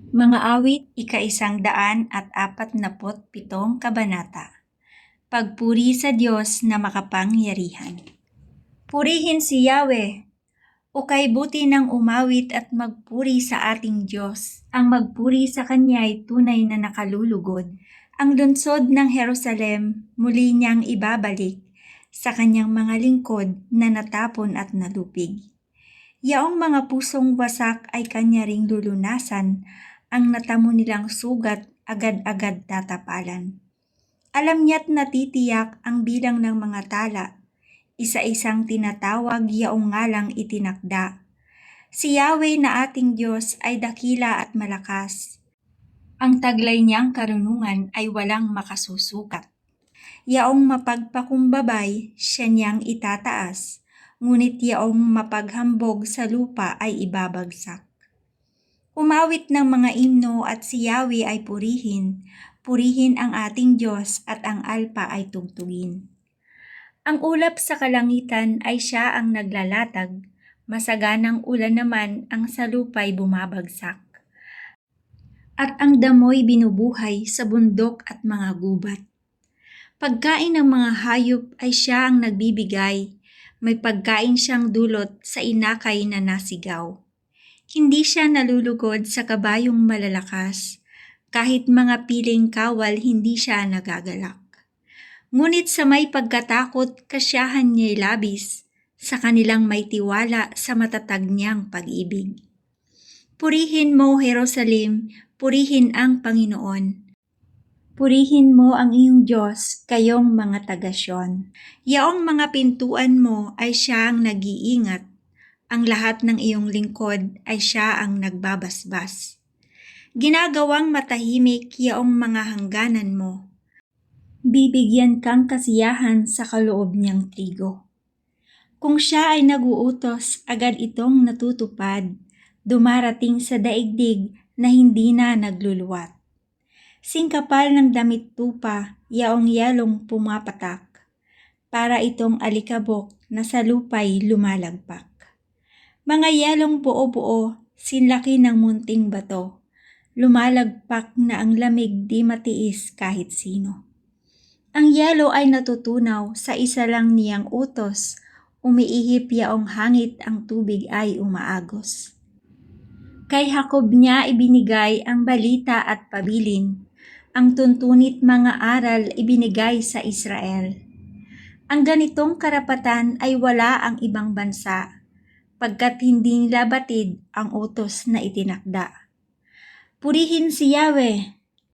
Mga awit, ika-147 kabanata. Pagpuri sa Diyos na makapangyarihan. Purihin si Yahweh, o kay buti ng umawit at magpuri sa ating Diyos. Ang magpuri sa Kanya'y tunay na nakalulugod. Ang lungsod ng Jerusalem muli niyang ibabalik sa Kanyang mga lingkod na natapon at nalupig. Yaong mga pusong wasak ay Kanya ring lulunasan, ang natamo nilang sugat agad-agad tatapalan. Alam niya't natitiyak ang bilang ng mga tala, isa-isang tinatawag yaong ngalang itinakda. Si Yahweh na ating Diyos ay dakila at malakas. Ang taglay niyang karunungan ay walang makasusukat. Yaong mapagpakumbabay, siya niyang itataas, ngunit yaong mapaghambog sa lupa ay ibabagsak. Umawit ng mga himno at si Yahweh ay purihin. Purihin ang ating Diyos at ang alpa ay tugtugin. Ang ulap sa kalangitan ay siya ang naglalatag. Masaganang ulan naman ang sa lupa'y bumabagsak. At ang damoy binubuhay sa bundok at mga gubat. Pagkain ng mga hayop ay siya ang nagbibigay. May pagkain siyang dulot sa inakay na nasigaw. Hindi siya nalulugod sa kabayong malalakas, kahit mga piling kawal hindi siya nagagalak. Ngunit sa may pagkatakot kasyahan niya'y labis, sa kanilang may tiwala sa matatag niyang pag-ibig. Purihin mo, Jerusalem, purihin ang Panginoon. Purihin mo ang iyong Diyos, kayong mga taga-Syon. Yaong mga pintuan mo ay siya ang nag-iingat. Ang lahat ng iyong lingkod ay siya ang nagbabasbas. Ginagawang matahimik yaong mga hangganan mo. Bibigyan kang kasiyahan sa kaloob niyang trigo. Kung siya ay naguutos, agad itong natutupad, dumarating sa daigdig na hindi na nagluluwat. Singkapal ng damit tupa, yaong yalong pumapatak, para itong alikabok na sa lupa'y lumalagpak. Mga yalong buo-buo, sinlaki ng munting bato, lumalagpak na ang lamig di matiis kahit sino. Ang yelo ay natutunaw sa isa lang niyang utos, umiihip yaong hangit ang tubig ay umaagos. Kay Jacob niya ibinigay ang balita at pabilin, ang tuntunit mga aral ibinigay sa Israel. Ang ganitong karapatan ay wala ang ibang bansa, pagkat hindi nila batid ang utos na itinakda. Purihin si Yahweh,